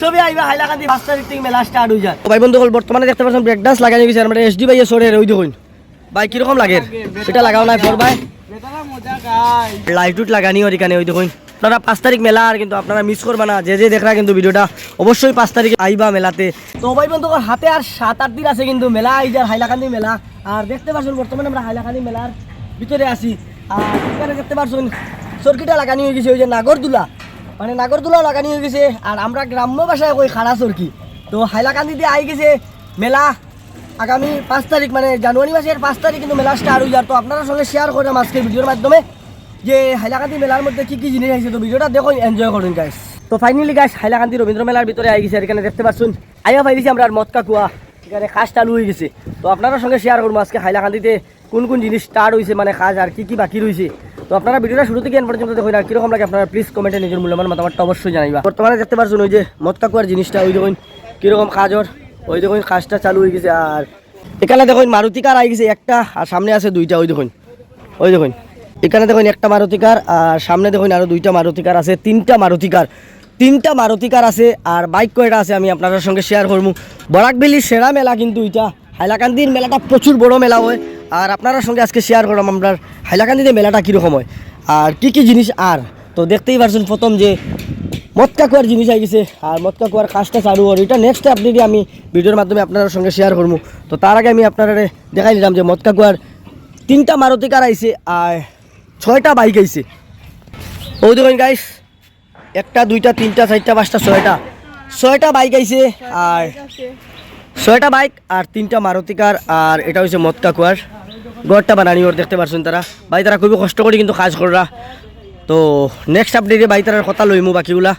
ছবি আইবা হাইলাকান্দি 5 তারিখ থেকে মেলা স্টার্ট হয়ে যায়। ভাই বন্ধুগণ বর্তমানে দেখতে পাচ্ছেন ব্রেক ডান্স লাগানো গেছে আমরা এসডি ভাই সরের ওই দেখুন ভাই কিরকম লাগে সেটা লাগাও নাই ফর ভাই বেটারা মজা গায় লাইট উট লাগানি আর এখানে ওই দেখুন আপনারা 5 তারিখ মেলা আর কিন্তু আপনারা মিস করবা না যে দেখরা কিন্তু ভিডিওটা অবশ্যই 5 তারিখে আইবা মেলাতে। তো ভাই বন্ধুগণ হাতে আর 7-8 দিন আছে কিন্তু মেলা আইজার হাইলাকান্দি মেলা। আর দেখতে পাচ্ছেন বর্তমানে আমরা হাইলাকান্দি মেলার ভিতরে আছি। আর এখানে দেখতে পাচ্ছেন সরকিটা লাগানি হয়ে গেছে ওই যে নাগরদোলা মানে নাগরদোলা লাগানি হয়ে গেছে আর আমরা গ্রাম্য ভাষায় কই খাড়া সরকি। তো হাইলাকান্দিতে আই গেছে মেলা আগামী 5 তারিখ মানে জানুয়ারি মাসের 5 তারিখ কিন্তু মেলা স্টার্ট হয়ে যায়। তো আপনার সঙ্গে শেয়ার করলাম আজকের ভিডিওর মাধ্যমে যে হাইলাকান্দি মেলার মধ্যে কি কি জিনিস আছে। তো ভিডিওটা দেখুন এনজয় করুন গাইস। তো ফাইনালি গাইস হাইলাকান্দি রবীন্দ্র মেলার ভিতরে আই গেছে। এখানে দেখতে পাচ্ছেন আইয়া পাই দিছি আমরা আর মদকা কুয়া এখানে খাস চালু হয়ে গেছে। তো আপনার সঙ্গে শেয়ার করবো আজকে হাইলাকান্দিতে কোন কোন জিনিস স্টার্ট হয়েছে মানে খাস আর কি কি বাকি রয়েছে। তো আপনারা ভিডিওটা শুরু থেকে এন পর্যন্ত দেখুন আর কীরকম লাগে আপনারা প্লিজ কমেন্টে নিজের মূল্যবান মতামতটা অবশ্যই জানাইবা। বর্তমানে দেখতে পাচ্ছেন ওই যে মদকা কুয়ার জিনিসটা ওই দেখুন কীরকম কাজর ওই দেখুন খাসটা চালু হয়ে গেছে। আর এখানে দেখুন মারুতি কার আই গেছে একটা আর সামনে আছে দুইটা ওই দেখুন এখানে দেখুন একটা মারুতি কার আর সামনে দেখুন আরও দুইটা মারুতি কার আছে তিনটা মারুতি কার আছে। আর বাইক কয়টা আছে আমি আপনাদের সঙ্গে শেয়ার করবো। বরাকবেলির সেরা মেলা কিন্তু এটা হাইলাকান্দির মেলাটা প্রচুর বড় মেলা হয়। আর আপনার সঙ্গে আজকে শেয়ার করলাম আপনার হাইলাকান্দিতে মেলাটা কীরকম হয় আর কি কি জিনিস। আর তো দেখতেই পারছেন প্রথম যে মদকা কুয়ার জিনিস আই গেছে আর মদকা কুয়ার কাজটা চালু আর এটা নেক্সট আপডেট আমি ভিডিওর মাধ্যমে আপনার সঙ্গে শেয়ার করবো। তো তার আগে আমি আপনারা দেখাই দিলাম যে মদকা কুয়ার 3টা মারুতি কার আইছে আর 6টা বাইক আইছে। ওই দেখুন গাইস 1টা 2টা 3টা 4টা 5টা 6টা বাইক আইছে আর 6টা বাইক আর 3টা মারুতি কার। আর এটা হচ্ছে মদকা কুয়ার গড়টা বানানি ওর দেখতে পারছেন তারা ভাই তারা খুবই কষ্ট করে কিন্তু কাজ করা। তো নেক্সট আপডেটে ভাই তারার কথা লইমু বাকিগুলা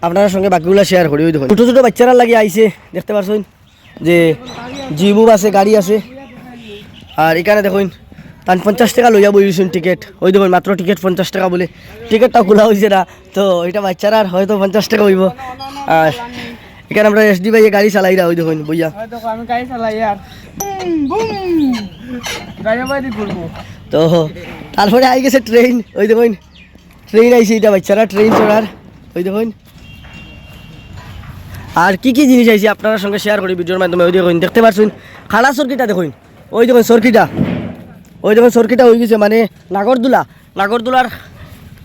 আপনার সঙ্গে বাকিগুলা শেয়ার করি। ওই দেখুন ছোটো ছোটো বাচ্চারা লাগিয়ে আইছে দেখতে পারছেন যে জিবুব আছে গাড়ি আছে। আর এখানে দেখুন 50 টাকা লইয়া বইছেন টিকিট ওই দেখুন মাত্র টিকিট 50 টাকা বলে টিকিটটা খোলা হয়েছে না। তো এটা বাচ্চারা হয়তো 50 টাকা হইব। আর এখানে আমরা এসডি ভাই গাড়ি চালাই ওই দেখুন বইয়া আমি গাড়ি চালাই আর তো তারপরে আই গেছে ট্রেন ওই দেখুন ট্রেন আইছে এটা বাচ্চারা ট্রেন চড়ার ওই দেখুন। আর কি কি জিনিস আইছে আপনার সঙ্গে শেয়ার করি ভিডিওর মাধ্যমে। ওই দেখুন দেখতে পাচ্ছেন খাড়া সরকিটা দেখুন ওই দেখুন সরকিটা হয়ে গেছে মানে নাগরদোলার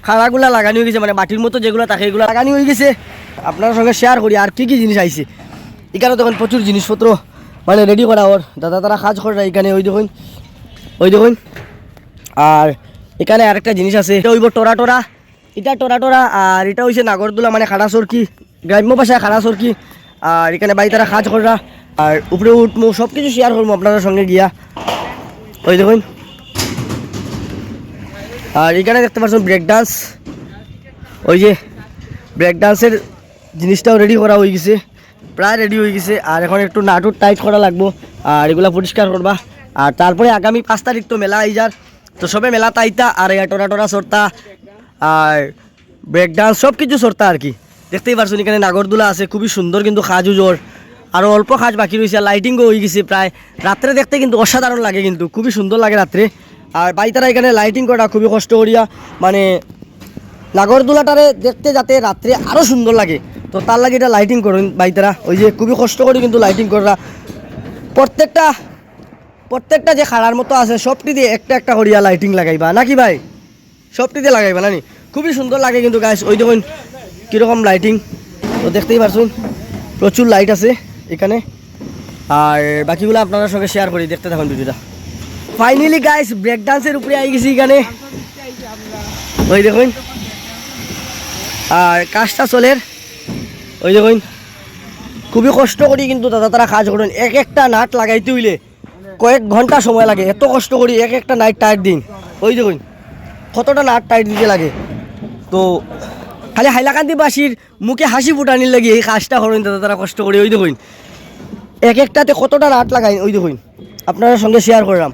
খাড়াগুলা লাগানি হয়ে গেছে মানে মাটির মতো যেগুলো থাকে এগুলো লাগানি হয়ে গেছে। আপনার সঙ্গে শেয়ার করি আর কি কি জিনিস আইছে। এখানে দেখুন প্রচুর জিনিসপত্র মানে রেডি করা ওর দাদা তারা কাজ করে এখানে ওই দেখুন। আর এখানে আরেকটা জিনিস আছে এটা হইব টোরা এটা টোরা আর এটা হচ্ছে নাগরদোলা মানে খাড়া সরকি গ্রাম্য ভাষায় খাড়া সরকি। আর এখানে বাই তারা কাজ করা আর উপরে উঠমু সব কিছু শেয়ার করবো আপনাদের সঙ্গে গিয়া ওই দেখুন। আর এখানে দেখতে পাচ্ছেন ব্রেক ডান্স ওই যে ব্রেক ডান্সের জিনিসটাও রেডি করা হয়ে গেছে প্রায় রেডি হয়ে গেছে। আর এখন একটু নাটুর টাইট করা লাগবো আর এগুলা পরিষ্কার করবা। আর তারপরে আগামী 5 তারিখ তো মেলা আইজার তো সবে মেলা তাইতা আর টোরা সরতা আর ব্রেক ডান্স সব কিছু সরতা আর কি দেখতেই পারছেন। এখানে নাগরদোলা আছে খুবই সুন্দর কিন্তু খাজু জোর আরও অল্প কাজ বাকি রয়েছে লাইটিংও হয়ে গেছে প্রায় রাত্রে দেখতে কিন্তু অসাধারণ লাগে কিন্তু খুবই সুন্দর লাগে রাত্রে। আর বাইতারা এখানে লাইটিং করা খুবই কষ্ট করিয়া মানে নাগরদোলাটারে দেখতে যাতে রাত্রে আরও সুন্দর লাগে। তো তার লাগে এটা লাইটিং করুন বাইতারা ওই যে খুবই কষ্ট করি কিন্তু লাইটিং করা প্রত্যেকটা যে খাড়ার মতো আছে সবটি দিয়ে একটা করিয়া লাইটিং লাগাইবা নাকি ভাই সবটি দিয়ে লাগাইবা নানি খুবই সুন্দর লাগে কিন্তু গাইস। ওই দেখুন কীরকম লাইটিং তো দেখতেই পারছুন প্রচুর লাইট আছে এখানে। আর বাকিগুলো আপনাদের সঙ্গে শেয়ার করি দেখতে থাকুন ভিডিওটা। ফাইনালি গাইস ব্রেক ডান্সের উপরে আই গেছি এখানে ওই দেখুন। আর কাজটা চলের ওই দেখুন খুবই কষ্ট করি কিন্তু দাদা তারা কাজ করেন একটা নাট লাগাইতে হইলে কয়েক ঘন্টা সময় লাগে এত কষ্ট করি একটা নাইট টাইট দিন ওই দেখুন কতটা নাট টাইট দিতে লাগে। তো খালি হাইলাকান্দিবাসীর মুখে হাসি ফুটানির লাগে এই কাজটা করেন দাদা তারা কষ্ট করি ওই দেখুন একটাতে কতটা নাট লাগাই ওই দেখুন আপনার সঙ্গে শেয়ার করলাম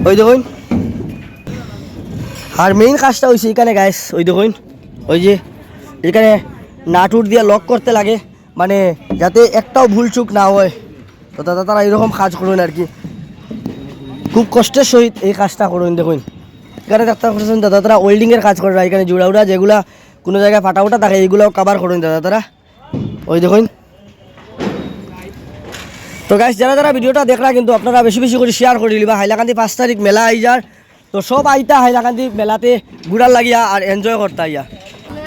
ওই দেখুন। আর মেইন কাজটা হয়েছে এখানে গাইস ওই দেখুন ওই যে এখানে নাটুর দিয়ে লক করতে লাগে মানে যাতে একটাও ভুল চুক না হয়। তো দাদা তারা এরকম কাজ করুন আর কি খুব কষ্টের সহিত এই কাজটা করুন দেখুন। এখানে দেখতে পাচ্ছেন দাদা তারা ওয়েল্ডিংয়ের কাজ করে এখানে জোড়া যেগুলা কোনো জায়গায় ফাটা উঠা থাকে এইগুলোও কভার করুন দাদা তারা ওই দেখুন। তো গাইস যারা যারা ভিডিওটা দেখরা কিন্তু আপনারা বেশি বেশি করে শেয়ার করে দিবা। হাইলাকান্দি 5 তারিখ মেলা আইজার, তো সব আইতা হাইলাকান্দি মেলাতে ঘুরার লাগিয়া আর এনজয় করতে আইয়া।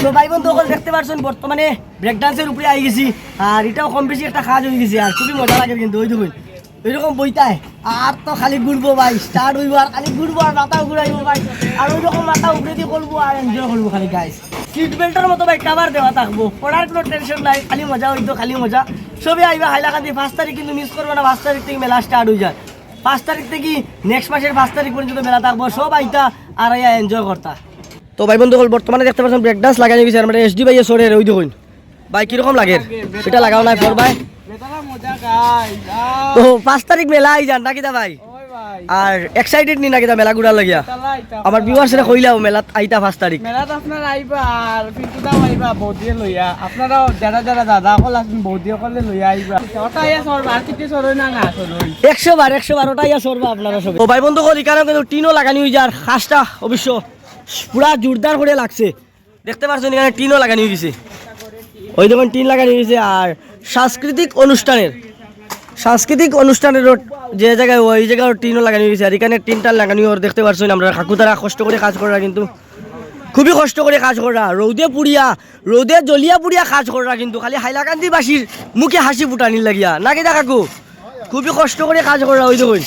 তো ভাই বন্ধু সকল দেখতে পাচ্ছেন বর্তমানে ব্রেক ডান্সের উপরে আই গেছি, আর এটাও কম বেশি একটা কাজ হয়ে গেছে, আর খুবই মজা লাগে কিন্তু। ওই দেখুন এরকম বইতায় আর তো খালি ঘুরবো ভাই, স্টার্ট হইব আর খালি ঘুরবো আর মাথাও ঘুরাইবো ভাই, আর ওই রকম মাথা উপরে দিয়ে করবো আর এনজয় করবো খালি গাইস। সিট বেল্টের মতো ভাই কাভার দেওয়া থাকবো, পড়ার কোনো টেনশন নাই, খালি মজা হইতো খালি মজা। সবই আইবা হাইলাকান্দি 5 তারিখ কিন্তু মিস করবে না। 5 তারিখ থেকে মেলা স্টার্ট হয়ে যায়, 5 তারিখ থেকে নেক্সট মাসের 5 তারিখ পর্যন্ত মেলা থাকবো, সব আইতা আর আইয়া এনজয় করতা। তো ভাই বন্ধু বর্তমানে দেখতে পাচ্ছেন ব্রেক ডান্স লাগাই গেছে মানে এসডি ভাইয়ের সরের। ওই দেখুন ভাই কিরকম লাগে, সেটা লাগাও নাই ফোর ভাই। তো 5 তারিখ মেলা আই যান নাকি দা ভাই, আর এক্সাইটেড নি নাকি দা মেলা ঘুরার লাগিয়া? আমার ভিউয়ার্সরা কইলাও মেলাত আইতা 5 তারিখ মেলাত আপনারা আইবা আর পিন্টুদাও আইবা বৌদিয়ে লইয়া, আপনারাও যারা যারা দাদা কল আছেন বৌদিয়ে কলে লইয়া আইবা। ওটা ইয়া সরবা আর কিতে সরই না না সরই 100 বার ওটা ইয়া সরবা আপনারা সব। তো ভাই বন্ধু কল এখানে কিন্তু টিনও লাগানি হই যার, খাসটা অবশ্য পুরা জোরদার করে লাগছে। দেখতে পাচ্ছেন এখানে টিনও লাগানি হয়ে গেছে, ওই দেখুন টিন লাগানি হয়েছে। আর সাংস্কৃতিক অনুষ্ঠানের যে জায়গায় ওই জায়গায় টিনও লাগানি হয়েছে, আর এখানে টিনটা লাগানি ওর দেখতে পাচ্ছেন আমরা। কাকু তারা কষ্ট করে কাজ করা, কিন্তু খুবই কষ্ট করে কাজ করা, রোদে জ্বলিয়া পুড়িয়া কাজ করা, কিন্তু খালি হাইলাকান্দিবাসীর মুখে হাসি ফুটানির লাগিয়া নাকি দা কাকু, খুবই কষ্ট করে কাজ করা। ওই দেখুন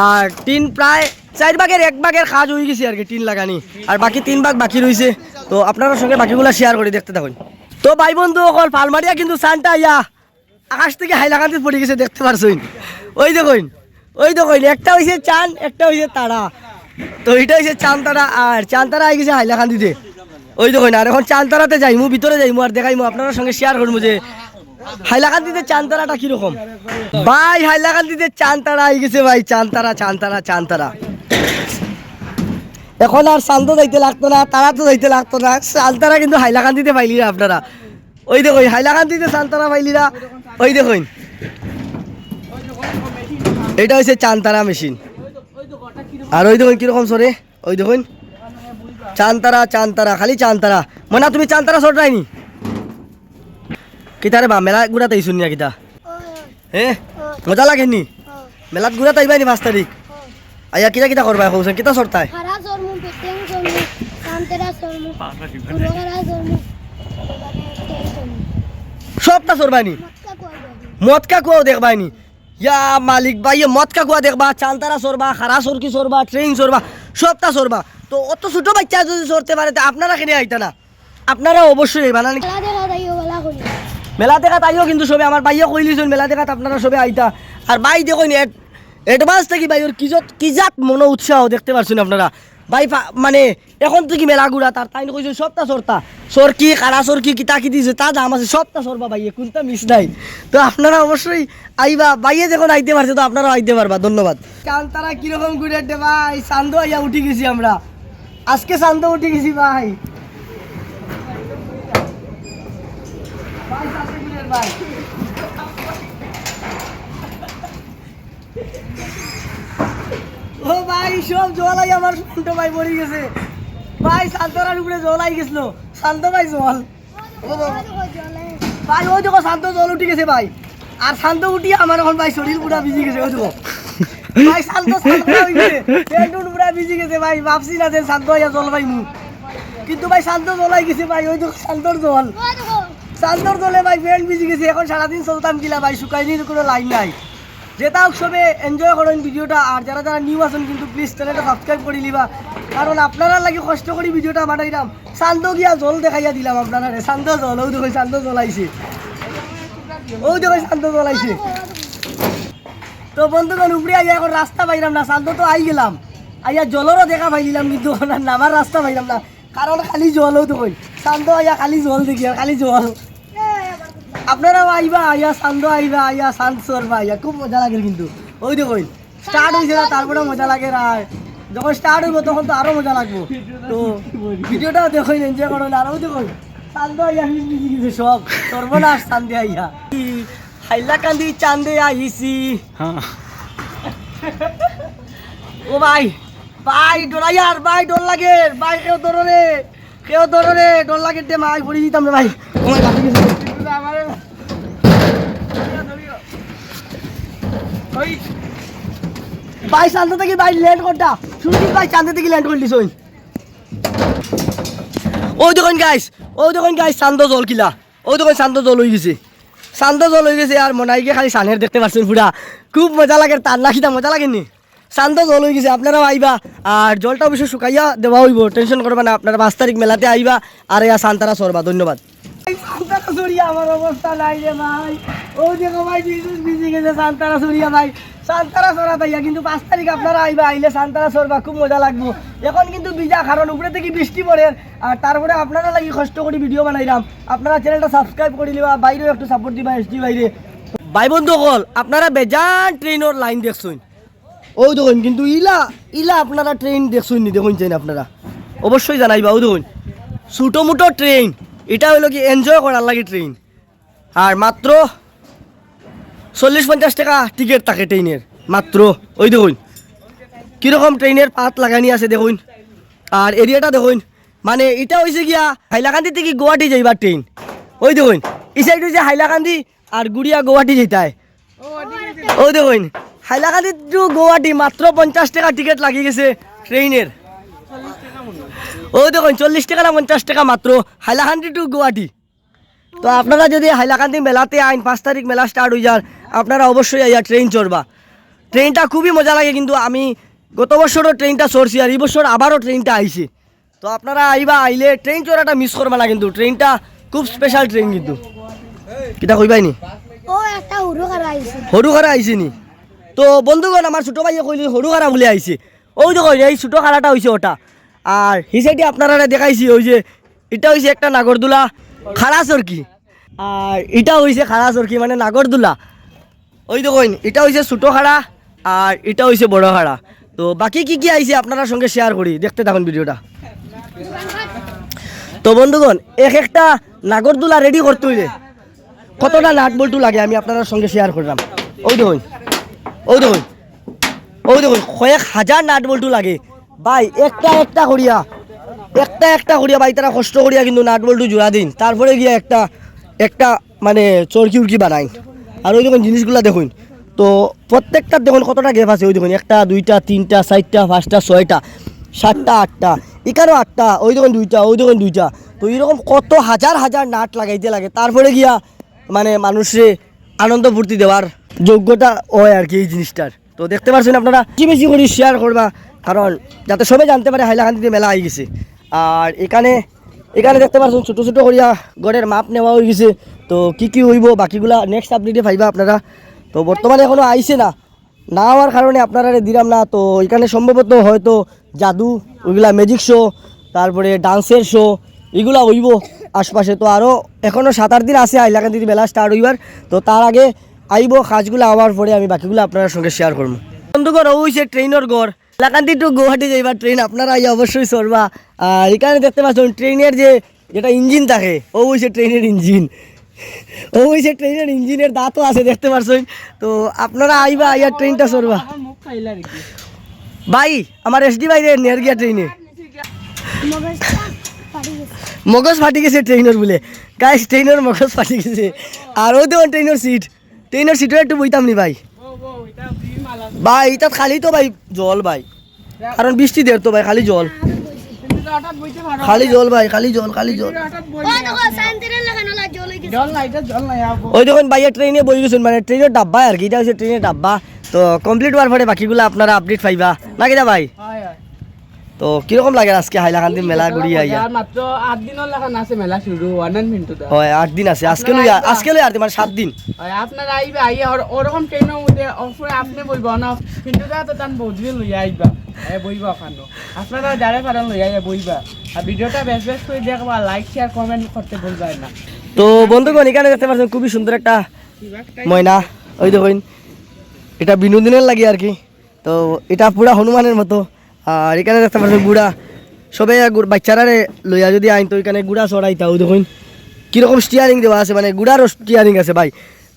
আর টিন প্রায় 4 ভাগের 1 ভাগের কাজ হয়ে গেছে আর কি, টিন লাগানি, আর বাকি 3 ভাগ বাকি রয়েছে। তো আপনার সঙ্গে বাকিগুলো শেয়ার করে দেখতে থাকুন। তো ভাই বন্ধু অকল পালমারিয়া কিন্তু সানটা ইয়া আকাশ থেকে হাইলাকান্দি পড়ে গেছে দেখতে পারছেন। ওই দেখুন একটা হয়েছে চাঁদ, একটা হয়েছে তারা। তো এটা হয়েছে চাঁদ তারা, আর চাঁদ তারা আই গেছে হাইলাকান্দিতে। ওই দেখুন আর এখন চাঁদ তারাতে যাইমু, ভিতরে যাইমু আর দেখাইমু আপনার সঙ্গে শেয়ার করবো যে হাইলাকান্দিতে চাঁদ তারাটা কিরকম। ভাই হাইলাকান্দিতে চাঁদ তারা আই গেছে ভাই, চাঁদ তারা। এখন আর চাঁদ যাইতে লাগতো না, তারা তো যাইতে লাগতো না, চাঁদ তারা কিন্তু হাইলাকান্দিতে পাইলিরা আপনারা। ওই দেখুন হাইলাকান্দিতে চাঁদ তারা পাইলিরা। ওই দেখুন এটা হচ্ছে চাঁদ তারা মেশিন, আর ওই দেখুন কিরকম সরে। ওই দেখুন চাঁদ তারা খালি চাঁদ তারা। মনে তুমি চাঁদ তারা সর যায়নি কিতা রে বা মেলা ঘুরাতে আইসুন না কিতা? হ্যাঁ মজা লাগেনি মেলাত ঘুরাতে আইবাই নি 5 তারিখ আইয়া কিতা করবা কৌছেন কিতা সরতায়? সবটা সরবানি, মদ কা কুয়াও দেখবাইনি ইয়া মালিক ভাই, মদ কা কুয়া দেখবা, চান্তারা সরবা, খারা সরকি সরবা, ট্রেন সরবা, সবটা সরবা। তো অত ছোট বাচ্চা যদি সরতে পারে আপনারা কিনে আইতা না? আপনারা অবশ্যই আইবা না। মেলা দেখা তাইও কিন্তু সবে আমার ভাইয়া কইলিছেন মেলা দেখাত আপনারা সবে আইতা। আর ভাই দেখুন অ্যাডভান্স থেকে ভাই ওর কি জাত মনো উৎসাহ দেখতে পারছেন আপনারা। ভাই মানে এখন থেকে মেলা ঘুরা তার তাই কইছে সবটা সরতা সরকি কারা সরকি কিতা কি দিছে তা দাম আছে, সবটা সরবা ভাইয়ে, কোনটা মিস নাই। তো আপনারা অবশ্যই আইবা, ভাইয়ে যখন আইতে পারছে তো আপনারাও আইতে পারবা। ধন্যবাদ। কারণ তারা কিরকম ঘুরে ভাই, চান্দো আইয়া উঠে গেছি আমরা, আজকে চান্দো উঠে গেছি ভাই। ভাই ও ভাই সব জলাই আমার শুনতে ভাই পড়ে গেছে ভাই, শান্তরার উপরে জল আই গেছিল, শান্ত ভাই জল ভাই। ওই দেখো শান্ত জল উঠে গেছে ভাই, আর শান্ত উঠিয়ে আমার এখন ভাই শরীর পুরা ভিজে গেছে। ওই দেখো ভাই শান্ত পুরা ভিজে গেছে ভাই, ভাবছি না যে শান্ত হইয়া জল ভাই মুখ, কিন্তু ভাই শান্ত জলাই গেছে ভাই। ওই দেখো শান্তর জল, শান্তর জলে ভাই প্যান্ট ভিজে গেছে। এখন সারাদিন চলতাম কিলা ভাই, শুকাইনি কোনো লাইন নাই। যেটা হোক সবে এনজয় করেন ভিডিওটা, আর যারা যারা নিউ আছেন কিন্তু প্লিজ চ্যানেলটা সাবস্ক্রাইব করে নিবা, কারণ আপনারা লাগে কষ্ট করে ভিডিওটা বানাইলাম। শান্ত গিয়া জল দেখাইয়া দিলাম আপনারা, শান্ত জল। ওই দেখো শান্ত জল আইছে, ওই দেখো শান্ত জল আইছে। তো বন্ধুগণ উপরে আইয়া এখন রাস্তা পাইলাম না, শান্ত তো আই গেলাম, আইয়া জলেরও দেখা পাইলাম কিন্তু নামার রাস্তা পাইলাম না, কারণ খালি জল। ওই দেখুন শান্ত আইয়া খালি জল দেখি, আর খালি জল। আপনারাও আইবা, আইয়া শান্ত আইবা, আইয়া শান্ত সরবা, আইয়া খুব মজা লাগে কিন্তু। ওই দেখুন স্টার্ট হয়েছে না, তারপরে মজা লাগে, আর যখন স্টার্ট হইব তখন তো আরো মজা লাগবো। তো ভিডিওটাও দেখুন, এনজয় করুন। আর ওই দেখুন শান্ত আইয়া মিশে গেছে সব, সর্বনাশ শান্তি আইয়া হাইলাকান্দি চান্দে আইছি। ও ভাই ভাই ডরাইয়ার ভাই, ডর লাগে ভাই, কেউ ধরে ডর লাগে, মাই পড়ে দিতাম রে ভাই। ভাই শান্ত থেকে ভাই ল্যান্ড করটা শুনছি ভাই চাঁদে থেকে ল্যান্ড করে দিছ ওই দেখুন গাইস শান্ত জল কিলা ওই দেখুন শান্ত জল হয়ে গেছে আর মনাইকে খালি সানের দেখতে পাচ্ছেন পুরা খুব মজা লাগে তার নাকিটা মজা লাগেনি শান্ত জল হয়ে গেছে আপনারাও আইবা আর জলটা অবশ্য শুকাইয়া দেওয়া হইব টেনশন করবা না আপনারা 5 তারিখ মেলাতে আইবা আর ইয়া সান্তারা সরবা ধন্যবাদ সান্তারা সরিয়া আমার অবস্থা নাই রে ভাই ও দেখো ভাই বিজনেস বিজি গেছে সান্তারা সরিয়া ভাই সান্তারা সরা তাইয়া কিন্তু 5 তারিখ আপনারা আইবা আইলে সান্তারা সরবা খুব মজা লাগবো এখন কিন্তু বিজা কারণ উপরে থেকে বৃষ্টি পড়ে আর তারপরে আপনারা লাগি কষ্ট করে ভিডিও বানাইলাম আপনারা চ্যানেলটা সাবস্ক্রাইব করে দিবা বাইরেও একটু সাপোর্ট দিবা এসডি বাইরে ভাই বন্ধু কল আপনারা বেজান ট্রেনের লাইন দেখছুন ও দেখুন কিন্তু ইলা আপনারা ট্রেন দেখছুন নি দেখুন চাই আপনারা অবশ্যই জানাইবা ও দেখুন ছোটো মোটো ট্রেন এটা হইল কি এনজয় করার লাগে ট্রেন আর মাত্র 40-50 টাকা টিকিট থাকে ট্রেনের মাত্র ওই দেখুন কীরকম ট্রেনের পাত লাগানি আছে দেখুন আর এরিয়াটা দেখুন মানে এটা হয়েছে গিয়া হাইলাকান্দি থেকে গুয়াহাটি যাইবার ট্রেন ওই দেখুন এই সাইড হয়েছে হাইলাকান্দি আর গুড়িয়া গুয়াহাটি যেটায় ওই দেখুন হাইলাকান্দি টু গুয়াহাটি মাত্র 50 টাকা টিকিট লাগিয়ে গেছে ট্রেনের ওই দেখুন 40 টাকা না 50 টাকা মাত্র হাইলাকান্দি টু গুয়াহাটি তো আপনারা যদি হাইলাকান্দি মেলাতে আইন 5 তারিখ মেলা স্টার্ট হয়ে যার আপনারা অবশ্যই আইয়া ট্রেন চড়বা ট্রেনটা খুবই মজা লাগে কিন্তু আমি গত বছরও ট্রেনটা চড়ছি আর এই বছর আবারও ট্রেনটা আইছে তো আপনারা আইবা আইলে ট্রেন চড়াটা মিস করবা না কিন্তু ট্রেনটা খুব স্পেশাল ট্রেন কিন্তু কিটা কইবাইনি ও একটা হরুখারা আইছে নি তো বন্ধুগণ আমার ছোটো ভাইয়ে কইলি হরুখারা বলে আইছে ওই দেখো এই ছোটো খারাটা হয়েছে ওটা আর হিসাইটি আপনারা দেখাইছি ওই যে এটা হয়েছে একটা নাগরদোলা খাড়া চরকি আর এটা হয়েছে খাড়া চরকি মানে নাগরদোলা ওই দেখুন এটা হয়েছে ছোটো খাড়া আর এটা হয়েছে বড় খাড়া তো বাকি কি কি আইছে আপনার সঙ্গে শেয়ার করি দেখতে থাকুন ভিডিওটা তো বন্ধুগণ একটা নাগরদোলা রেডি করতে হইলে কতটা নাট বল্টু লাগে আমি আপনার সঙ্গে শেয়ার করলাম ওই দেখুন কয়েক হাজার নাট বল্টু লাগে ভাই একটা করিয়া ভাই তারা কষ্ট করিয়া কিন্তু নাট বল্টু জোড়া দিন তারপরে গিয়া একটা মানে চরকি উরকি বানাই আর ওই দেখুন জিনিসগুলা দেখুন তো প্রত্যেকটা দেখুন কতটা গ্যাপ আছে ওই দেখুন 1 2 3 4 5 6 7 8 এখানেও 8টা ওই দেখুন 2টা ওই দেখুন 2টা তো এরকম কত হাজার নাট লাগাইতে লাগে তারপরে গিয়া মানে মানুষে আনন্দ ফুর্তি দেওয়ার যোগ্যতা হয় আর কি এই জিনিসটার তো দেখতে পাচ্ছেন আপনারা বেশি করে শেয়ার করবা কারণ যাতে সবাই জানতে পারে হাইলাকান্দিতে মেলা আই গেছে আর এখানে দেখতে পাচ্ছেন ছোটো করিয়া গড়ের মাপ নেওয়া হয়ে গেছে তো কি হইব বাকিগুলা নেক্সট আপডেটে পাইবা আপনারা তো বর্তমানে এখনও আইছে না হওয়ার কারণে আপনারা দিলাম না তো এখানে সম্ভবত হয়তো জাদু ওইগুলা ম্যাজিক শো তারপরে ডান্সের শো এগুলা হইব আশপাশে তো আরও এখনও 7-8 দিন আছে হাইলাকান্দিতে মেলা স্টার্ট হইবার তো তার আগে আইব কাজগুলো হওয়ার পরে আমি বাকিগুলো আপনার সঙ্গে শেয়ার করবো বন্ধুগণ ওইছে ট্রেনের গড় হাইলাকান্দি টু গুয়াহাটি যাইবার ট্রেন আপনারা আইয়া অবশ্যই চড়বা আর এখানে দেখতে পাচ্ছেন ট্রেনের যেটা ইঞ্জিন থাকে ওইছে ট্রেনের ইঞ্জিনের দাঁতও আছে দেখতে পাচ্ছেন তো আপনারা আইবা আইয়া ট্রেনটা চড়বা ভাই আমার এসডি ভাই রে নেরগিয়া ট্রেনে মগজ ফাটি গেছে ট্রেনের বলে গাইস ট্রেনের মগজ ফাটি গেছে আর ওই দেখুন ট্রেনের সিটও একটু বইতাম নি ভাই এটা খালি তো ভাই জল ভাই কারণ বৃষ্টি দের তো ভাই খালি জল ভাই খালি জল ওই দেখুন ভাইয়া ট্রেনে বই গেছেন মানে ট্রেনের ডাব্বা আর কি এটা হচ্ছে ট্রেনের ডাব্বা তো কমপ্লিট হওয়ার পরে বাকিগুলো আপনারা আপডেট পাইবা না কিনা ভাই তো কিরকম লাগে আজকে হাইলাকান্দি মেলা ঘুরিয়ে আইয়া মাত্র 8 দিনের লাগান আছে মেলা শুরু 1 মিনিট হয় 8 দিন আছে আজকে লই আর মানে 7 দিন হয় আপনারা আইবা আইয়া ওরকম ট্রেনের মধ্যে অফরে আপনি বলবো না কিন্তু তো তান বউজি লই আইবা বইবা ওখানে আপনারা যারা পারেন লই আইয়া বইবা আর ভিডিওটা বেশ করে দেখবা লাইক শেয়ার কমেন্ট করতে ভুলবেন না তো বন্ধুগণ এখানে দেখতে পাচ্ছেন খুবই সুন্দর একটা ময়না ওই দেখুন এটা বিনোদনের লাগে আর কি তো এটা পুরা হনুমানের মতো আর এখানে দেখতে পাচ্ছেন গুড়া সবাই বাচ্চারা লইয়া যদি আইন তো এখানে গুড়া চড়াইতাও দেখুন কীরকম স্টিয়ারিং দেওয়া আছে মানে গুড়ারও স্টিয়ারিং আছে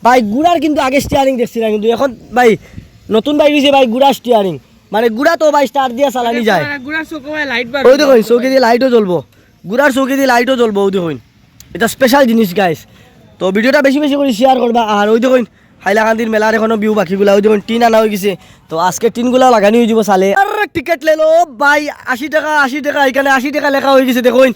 ভাই গুড়ার কিন্তু আগে স্টিয়ারিং দেখছি না কিন্তু এখন ভাই নতুন বাইক দিয়েছে ভাই গুড়া স্টিয়ারিং মানে গুড়া তো ভাই স্টার্ট দিয়ে চালানি যায় ওই দেখুন চৌকি দিয়ে লাইটও জ্বলবো গুড়ার চৌকি দিয়ে লাইটও জ্বলবো ওই দেখুন এটা স্পেশাল জিনিস গাইস তো ভিডিওটা বেশি করে শেয়ার করবা আর ওই দেখুন হাইলাকান্দির মেলার এখনো বিউ বাকিগুলা ওই যখন টিন আনা হয়ে গেছে তো আজকে টিনগুলা লাগানি হয়ে যাব সালে আর টিকিট লেলো ভাই 80 টাকা এখানে 80 টাকা লেখা হয়ে গেছে দেখুন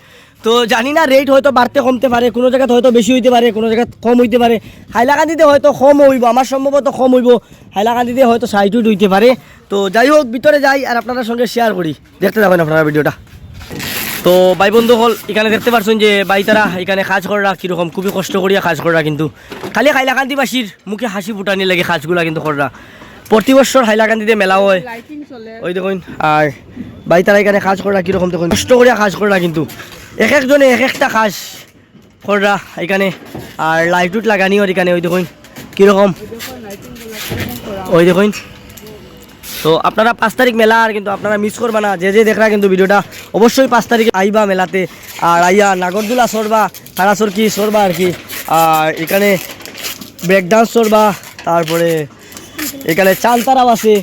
তো জানি না রেট হয়তো বাড়তে কমতে পারে কোনো জায়গাতে হয়তো বেশি হইতে পারে কোনো জায়গায় কম হইতে পারে হাইলাকান্দিতে হয়তো কম হইব আমার সম্ভবত কম হইব হাইলাকান্দিতে হয়তো 60 হইতে পারে তো যাই হোক ভিতরে যাই আর আপনাদের সঙ্গে শেয়ার করি দেখতে যাবেন আপনারা ভিডিওটা তো ভাই বন্ধু হল এখানে দেখতে পাচ্ছেন যে ভাই তারা এখানে কাজ করা কীরকম খুবই কষ্ট করিয়া কাজ করা কিন্তু খালি হাইলাকান্দিবাসীর মুখে হাসি ফুটানি লাগে কাজগুলা কিন্তু করা প্রতি বছর হাইলাকান্দিতে মেলা হয় লাইটিং চলে ওই দেখুন আর ভাই তারা এখানে কাজ করা কীরকম দেখুন কষ্ট করিয়া কাজ করা কিন্তু এক একজনে এক একটা কাজ করা এখানে আর লাইট উট লাগানি ওর এখানে ওই দেখুন কীরকম ওই দেখুন তো আপনারা 5 তারিখ মেলা আর কিন্তু আপনারা মিস করবা না যে দেখরা কিন্তু ভিডিওটা অবশ্যই 5 তারিখে আইবা মেলাতে আর আইয়া নাগরদোলা সরবা হারাসরকি সরবা আর কি আর এখানে ব্রেক ডান্স সরবা তারপরে এখানে চানতারাও আছে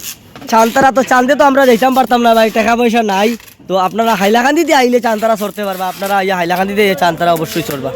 চানতারা তো চান্দে তো আমরা যাইতাম পারতাম না ভাই টাকা পয়সা নাই তো আপনারা হাইলাকান্দিতে আইলে চানতারা সরতে পারবা আপনারা ইয়া হাইলাকান্দিতে চানতারা অবশ্যই সরবা